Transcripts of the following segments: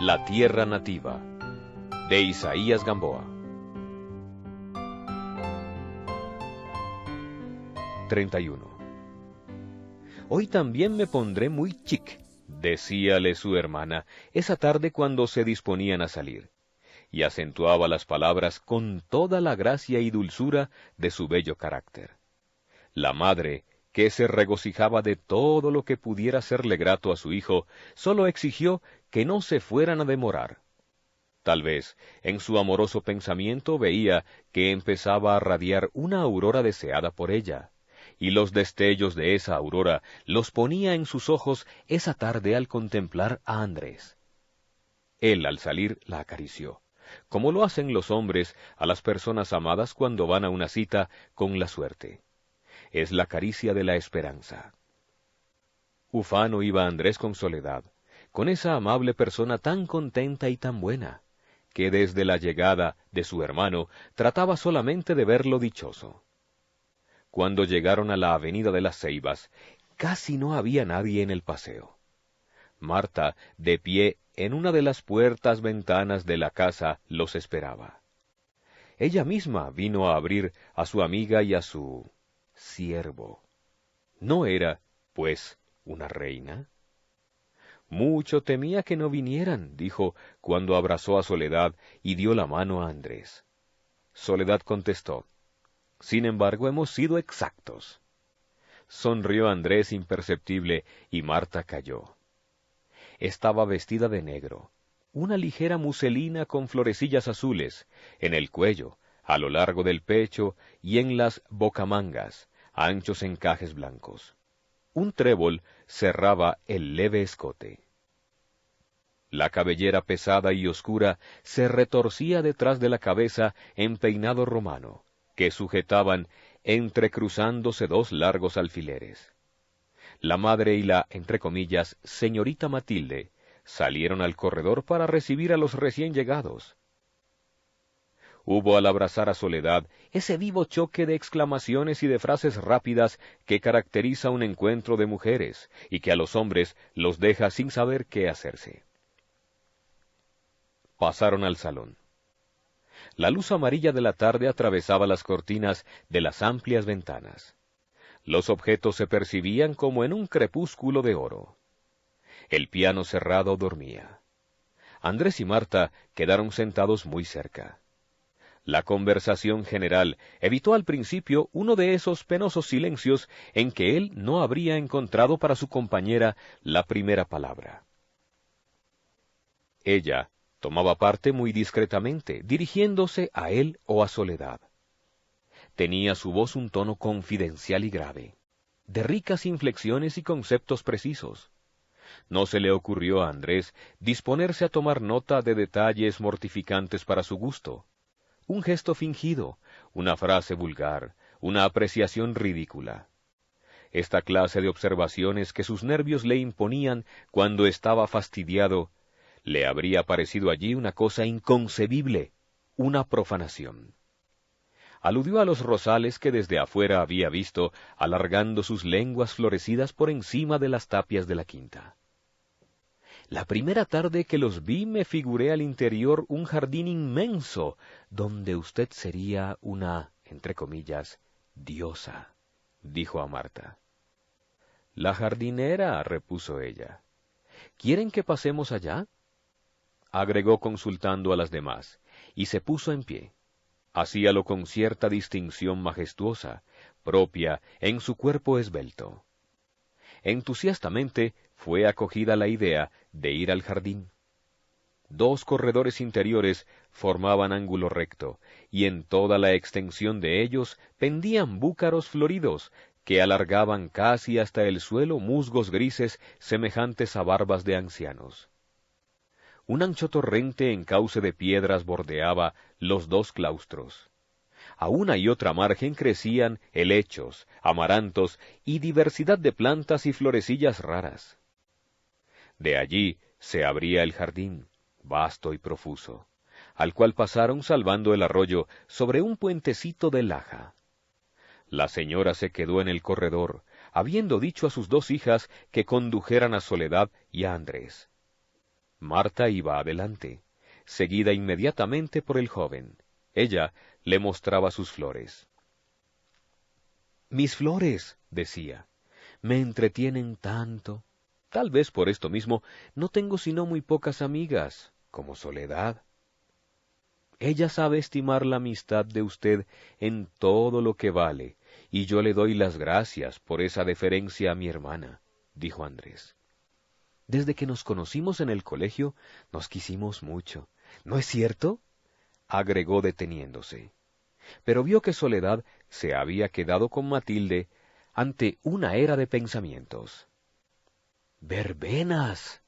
La tierra nativa, de Isaías Gamboa. 31. Hoy también me pondré muy chic, decíale su hermana esa tarde cuando se disponían a salir, y acentuaba las palabras con toda la gracia y dulzura de su bello carácter. La madre, que se regocijaba de todo lo que pudiera serle grato a su hijo, sólo exigió que no se fueran a demorar. Tal vez, en su amoroso pensamiento veía que empezaba a radiar una aurora deseada por ella, y los destellos de esa aurora los ponía en sus ojos esa tarde al contemplar a Andrés. Él, al salir, la acarició, como lo hacen los hombres a las personas amadas cuando van a una cita con la suerte. Es la caricia de la esperanza. Ufano iba Andrés con Soledad, con esa amable persona tan contenta y tan buena, que desde la llegada de su hermano trataba solamente de verlo dichoso. Cuando llegaron a la avenida de las Ceibas, casi no había nadie en el paseo. Marta, de pie en una de las puertas ventanas de la casa, los esperaba. Ella misma vino a abrir a su amiga y a su siervo. ¿No era, pues, una reina? Mucho temía que no vinieran, dijo, cuando abrazó a Soledad y dio la mano a Andrés. Soledad contestó: sin embargo, hemos sido exactos. Sonrió Andrés imperceptible y Marta calló. Estaba vestida de negro, una ligera muselina con florecillas azules, en el cuello, a lo largo del pecho y en las bocamangas, anchos encajes blancos. Un trébol cerraba el leve escote. La cabellera pesada y oscura se retorcía detrás de la cabeza en peinado romano, que sujetaban entrecruzándose dos largos alfileres. La madre y la, entre comillas, señorita Matilde, salieron al corredor para recibir a los recién llegados. Hubo al abrazar a Soledad ese vivo choque de exclamaciones y de frases rápidas que caracteriza un encuentro de mujeres y que a los hombres los deja sin saber qué hacerse. Pasaron al salón. La luz amarilla de la tarde atravesaba las cortinas de las amplias ventanas. Los objetos se percibían como en un crepúsculo de oro. El piano cerrado dormía. Andrés y Marta quedaron sentados muy cerca. La conversación general evitó al principio uno de esos penosos silencios en que él no habría encontrado para su compañera la primera palabra. Ella tomaba parte muy discretamente, dirigiéndose a él o a Soledad. Tenía su voz un tono confidencial y grave, de ricas inflexiones y conceptos precisos. No se le ocurrió a Andrés disponerse a tomar nota de detalles mortificantes para su gusto. Un gesto fingido, una frase vulgar, una apreciación ridícula. Esta clase de observaciones que sus nervios le imponían cuando estaba fastidiado, le habría parecido allí una cosa inconcebible, una profanación. Aludió a los rosales que desde afuera había visto, alargando sus lenguas florecidas por encima de las tapias de la quinta. La primera tarde que los vi me figuré al interior un jardín inmenso, donde usted sería una, entre comillas, diosa, dijo a Marta. La jardinera, repuso ella. ¿Quieren que pasemos allá? Agregó consultando a las demás, y se puso en pie. Hacíalo con cierta distinción majestuosa, propia en su cuerpo esbelto. Entusiastamente fue acogida la idea de ir al jardín. Dos corredores interiores formaban ángulo recto, y en toda la extensión de ellos pendían búcaros floridos, que alargaban casi hasta el suelo musgos grises semejantes a barbas de ancianos. Un ancho torrente en cauce de piedras bordeaba los dos claustros. A una y otra margen crecían helechos, amarantos y diversidad de plantas y florecillas raras. De allí se abría el jardín, vasto y profuso, al cual pasaron salvando el arroyo sobre un puentecito de laja. La señora se quedó en el corredor, habiendo dicho a sus dos hijas que condujeran a Soledad y a Andrés. Marta iba adelante, seguida inmediatamente por el joven. Ella le mostraba sus flores. «Mis flores», decía, «me entretienen tanto. Tal vez por esto mismo no tengo sino muy pocas amigas, como Soledad. Ella sabe estimar la amistad de usted en todo lo que vale, y yo le doy las gracias por esa deferencia a mi hermana», dijo Andrés. «Desde que nos conocimos en el colegio, nos quisimos mucho. ¿No es cierto?», agregó deteniéndose. Pero vio que Soledad se había quedado con Matilde ante una era de pensamientos. «¡Verbenas!»,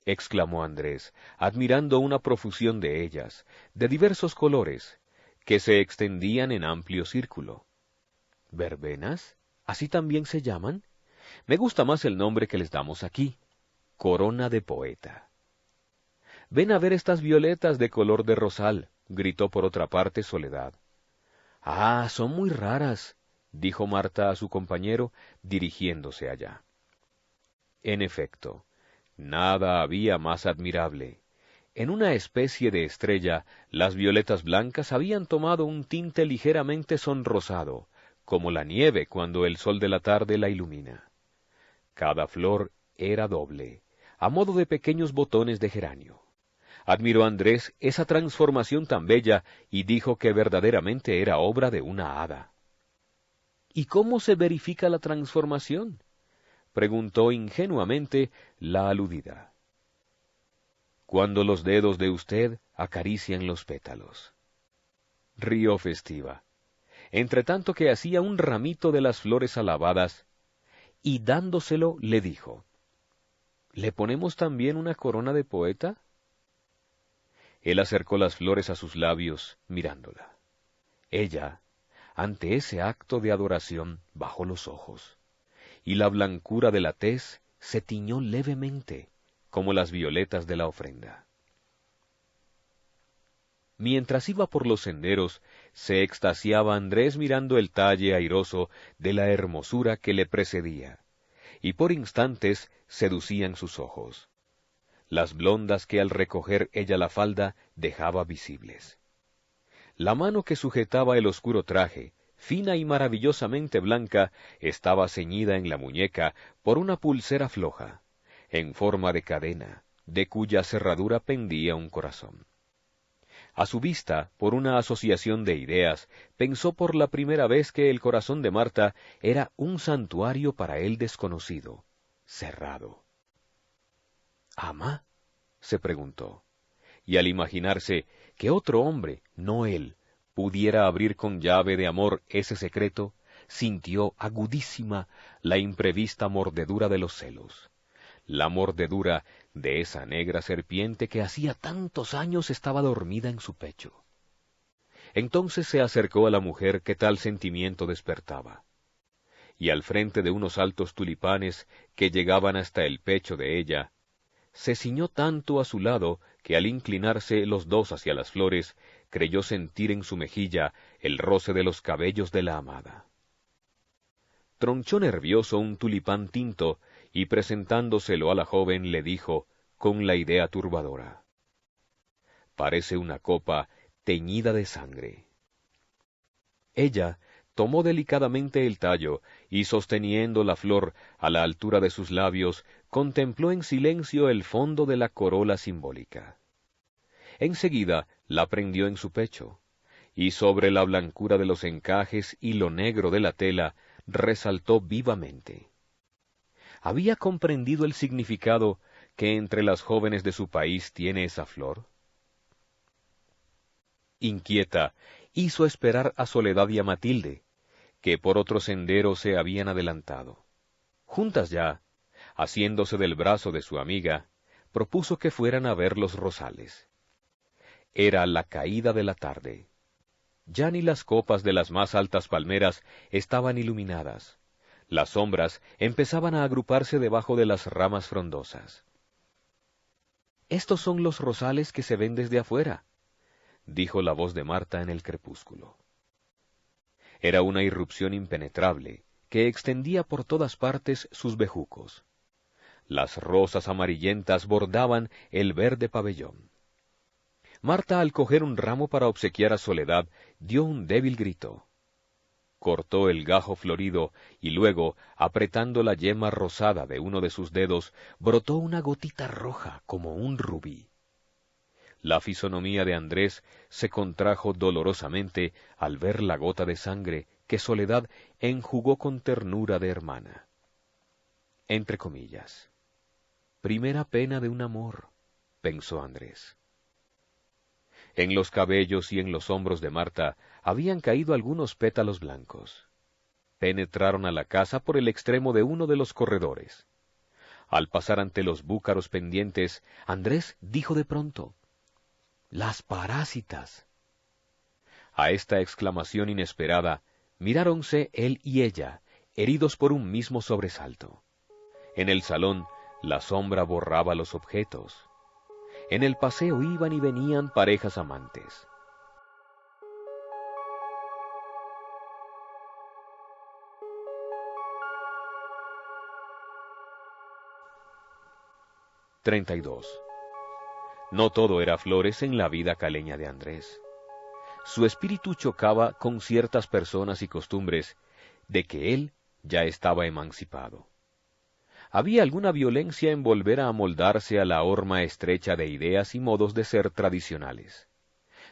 exclamó Andrés, admirando una profusión de ellas, de diversos colores, que se extendían en amplio círculo. «¿Verbenas? ¿Así también se llaman? Me gusta más el nombre que les damos aquí, corona de poeta». «Ven a ver estas violetas de color de rosal», gritó por otra parte Soledad. «Ah, son muy raras», dijo Marta a su compañero, dirigiéndose allá. En efecto, nada había más admirable. En una especie de estrella, las violetas blancas habían tomado un tinte ligeramente sonrosado, como la nieve cuando el sol de la tarde la ilumina. Cada flor era doble, a modo de pequeños botones de geranio. Admiró Andrés esa transformación tan bella y dijo que verdaderamente era obra de una hada. «¿Y cómo se verifica la transformación?», preguntó ingenuamente la aludida. «Cuando los dedos de usted acarician los pétalos», rió Festiva, entre tanto que hacía un ramito de las flores alabadas, y dándoselo le dijo: «¿Le ponemos también una corona de poeta?». Él acercó las flores a sus labios, mirándola. Ella, ante ese acto de adoración, bajó los ojos, y la blancura de la tez se tiñó levemente, como las violetas de la ofrenda. Mientras iba por los senderos, se extasiaba Andrés mirando el talle airoso de la hermosura que le precedía, y por instantes seducían sus ojos. Las blondas que al recoger ella la falda dejaba visibles. La mano que sujetaba el oscuro traje, fina y maravillosamente blanca, estaba ceñida en la muñeca por una pulsera floja, en forma de cadena, de cuya cerradura pendía un corazón. A su vista, por una asociación de ideas, pensó por la primera vez que el corazón de Marta era un santuario para él desconocido, cerrado. «¿Ama?», se preguntó, y al imaginarse que otro hombre, no él, pudiera abrir con llave de amor ese secreto, sintió agudísima la imprevista mordedura de los celos, la mordedura de esa negra serpiente que hacía tantos años estaba dormida en su pecho. Entonces se acercó a la mujer que tal sentimiento despertaba, y al frente de unos altos tulipanes que llegaban hasta el pecho de ella, se ciñó tanto a su lado que al inclinarse los dos hacia las flores, creyó sentir en su mejilla el roce de los cabellos de la amada. Tronchó nervioso un tulipán tinto, y presentándoselo a la joven le dijo, con la idea turbadora: «Parece una copa teñida de sangre». Ella tomó delicadamente el tallo, y sosteniendo la flor a la altura de sus labios, contempló en silencio el fondo de la corola simbólica. Enseguida la prendió en su pecho, y sobre la blancura de los encajes y lo negro de la tela resaltó vivamente. ¿Había comprendido el significado que entre las jóvenes de su país tiene esa flor? Inquieta, hizo esperar a Soledad y a Matilde, que por otro sendero se habían adelantado. Juntas ya, asiéndose del brazo de su amiga, propuso que fueran a ver los rosales. Era la caída de la tarde. Ya ni las copas de las más altas palmeras estaban iluminadas. Las sombras empezaban a agruparse debajo de las ramas frondosas. «Estos son los rosales que se ven desde afuera», dijo la voz de Marta en el crepúsculo. Era una irrupción impenetrable, que extendía por todas partes sus bejucos. Las rosas amarillentas bordaban el verde pabellón. Marta, al coger un ramo para obsequiar a Soledad, dio un débil grito. Cortó el gajo florido y luego, apretando la yema rosada de uno de sus dedos, brotó una gotita roja como un rubí. La fisonomía de Andrés se contrajo dolorosamente al ver la gota de sangre que Soledad enjugó con ternura de hermana. Entre comillas. Primera pena de un amor, pensó Andrés. En los cabellos y en los hombros de Marta habían caído algunos pétalos blancos. Penetraron a la casa por el extremo de uno de los corredores. Al pasar ante los búcaros pendientes, Andrés dijo de pronto: «¡Las parásitas!». A esta exclamación inesperada, miráronse él y ella, heridos por un mismo sobresalto. En el salón, la sombra borraba los objetos. En el paseo iban y venían parejas amantes. (32) No todo era flores en la vida caleña de Andrés. Su espíritu chocaba con ciertas personas y costumbres de que él ya estaba emancipado. Había alguna violencia en volver a amoldarse a la horma estrecha de ideas y modos de ser tradicionales.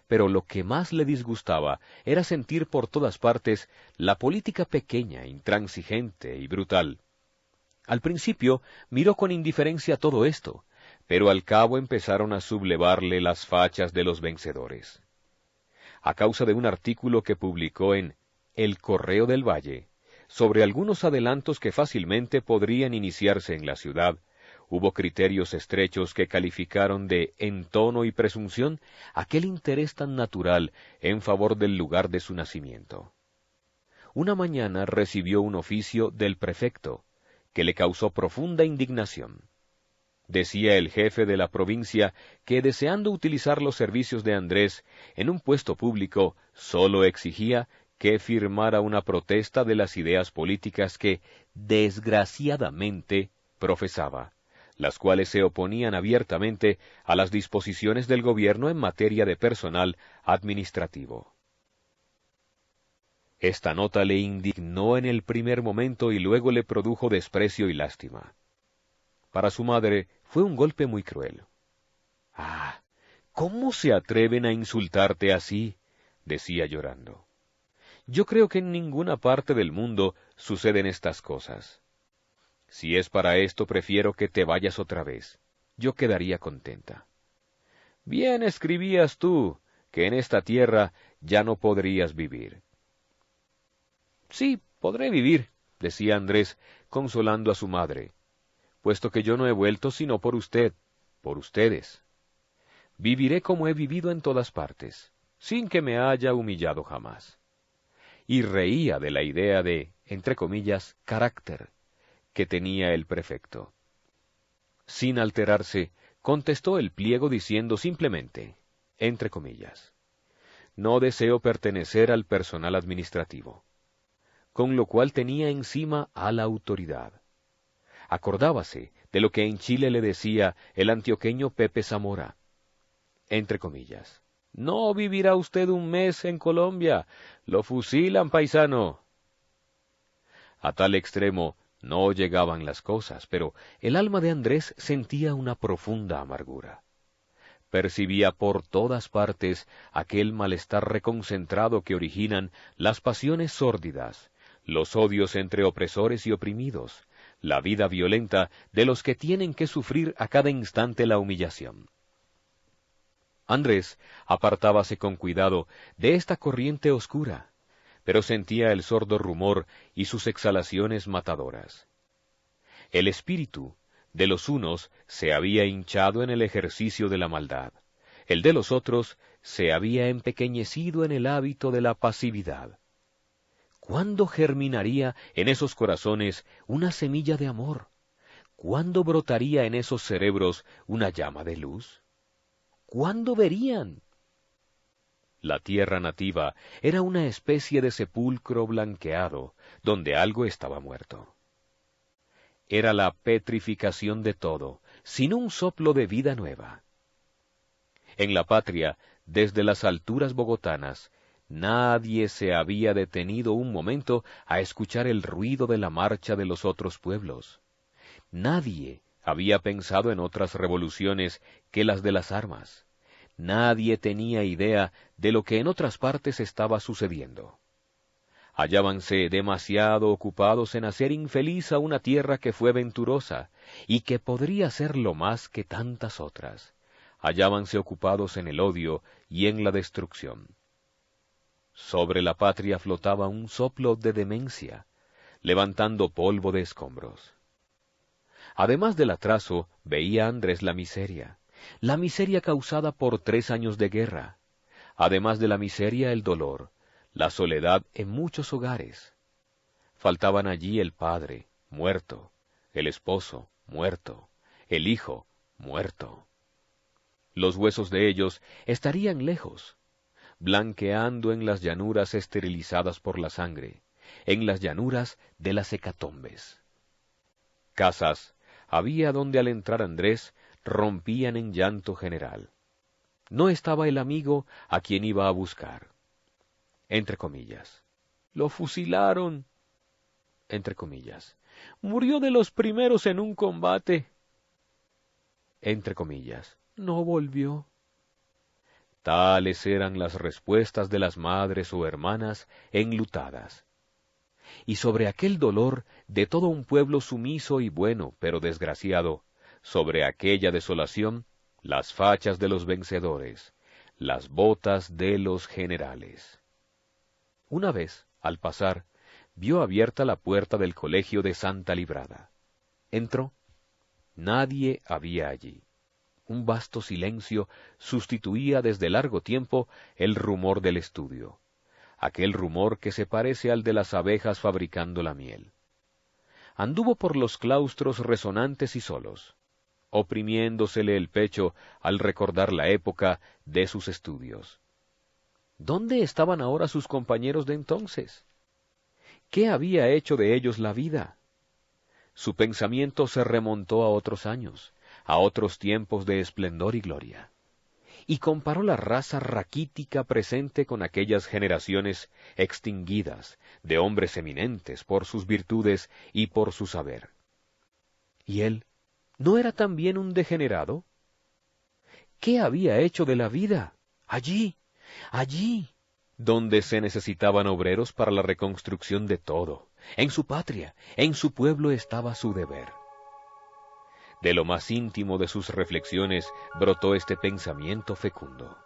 Pero lo que más le disgustaba era sentir por todas partes la política pequeña, intransigente y brutal. Al principio miró con indiferencia todo esto, pero al cabo empezaron a sublevarle las fachas de los vencedores. A causa de un artículo que publicó en El Correo del Valle, sobre algunos adelantos que fácilmente podrían iniciarse en la ciudad, hubo criterios estrechos que calificaron de entono y presunción aquel interés tan natural en favor del lugar de su nacimiento. Una mañana recibió un oficio del prefecto, que le causó profunda indignación. Decía el jefe de la provincia que, deseando utilizar los servicios de Andrés en un puesto público, sólo exigía que firmara una protesta de las ideas políticas que, desgraciadamente, profesaba, las cuales se oponían abiertamente a las disposiciones del gobierno en materia de personal administrativo. Esta nota le indignó en el primer momento y luego le produjo desprecio y lástima. Para su madre fue un golpe muy cruel. «¡Ah! ¿Cómo se atreven a insultarte así?», decía llorando. «Yo creo que en ninguna parte del mundo suceden estas cosas. Si es para esto, prefiero que te vayas otra vez. Yo quedaría contenta. Bien escribías tú, que en esta tierra ya no podrías vivir». «Sí, podré vivir», decía Andrés, consolando a su madre, «puesto que yo no he vuelto sino por usted, por ustedes. Viviré como he vivido en todas partes, sin que me haya humillado jamás». Y reía de la idea de, entre comillas, carácter, que tenía el prefecto. Sin alterarse, contestó el pliego diciendo simplemente, entre comillas, «No deseo pertenecer al personal administrativo», con lo cual tenía encima a la autoridad. Acordábase de lo que en Chile le decía el antioqueño Pepe Zamora, entre comillas, «No vivirá usted un mes en Colombia, lo fusilan, paisano». A tal extremo no llegaban las cosas, pero el alma de Andrés sentía una profunda amargura. Percibía por todas partes aquel malestar reconcentrado que originan las pasiones sórdidas, los odios entre opresores y oprimidos, la vida violenta de los que tienen que sufrir a cada instante la humillación. Andrés apartábase con cuidado de esta corriente oscura, pero sentía el sordo rumor y sus exhalaciones matadoras. El espíritu de los unos se había hinchado en el ejercicio de la maldad, el de los otros se había empequeñecido en el hábito de la pasividad. ¿Cuándo germinaría en esos corazones una semilla de amor? ¿Cuándo brotaría en esos cerebros una llama de luz? ¿Cuándo verían? La tierra nativa era una especie de sepulcro blanqueado, donde algo estaba muerto. era la petrificación de todo, sin un soplo de vida nueva. En la patria, desde las alturas bogotanas, nadie se había detenido un momento a escuchar el ruido de la marcha de los otros pueblos. Nadie había pensado en otras revoluciones que las de las armas. Nadie tenía idea de lo que en otras partes estaba sucediendo. Hallábanse demasiado ocupados en hacer infeliz a una tierra que fue venturosa y que podría ser lo más que tantas otras. Hallábanse ocupados en el odio y en la destrucción. Sobre la patria flotaba un soplo de demencia, levantando polvo de escombros. Además del atraso, veía Andrés la miseria causada por 3 años de guerra. Además de la miseria, el dolor, la soledad en muchos hogares. Faltaban allí el padre, muerto, el esposo, muerto, el hijo, muerto. Los huesos de ellos estarían lejos, blanqueando en las llanuras esterilizadas por la sangre, en las llanuras de las hecatombes. Casas había donde al entrar Andrés rompían en llanto general. No estaba el amigo a quien iba a buscar. Entre comillas, lo fusilaron. Entre comillas, murió de los primeros en un combate. Entre comillas, no volvió. Tales eran las respuestas de las madres o hermanas enlutadas. Y sobre aquel dolor de todo un pueblo sumiso y bueno, pero desgraciado, sobre aquella desolación, las fachas de los vencedores, las botas de los generales. Una vez, al pasar, vio abierta la puerta del colegio de Santa Librada. Entró. Nadie había allí. Un vasto silencio sustituía desde largo tiempo el rumor del estudio, aquel rumor que se parece al de las abejas fabricando la miel. Anduvo por los claustros resonantes y solos, oprimiéndosele el pecho al recordar la época de sus estudios. ¿Dónde estaban ahora sus compañeros de entonces? ¿Qué había hecho de ellos la vida? Su pensamiento se remontó a otros años, a otros tiempos de esplendor y gloria, y comparó la raza raquítica presente con aquellas generaciones extinguidas de hombres eminentes por sus virtudes y por su saber. ¿Y él no era también un degenerado? ¿Qué había hecho de la vida? Allí, donde se necesitaban obreros para la reconstrucción de todo. En su patria, en su pueblo estaba su deber. De lo más íntimo de sus reflexiones brotó este pensamiento fecundo.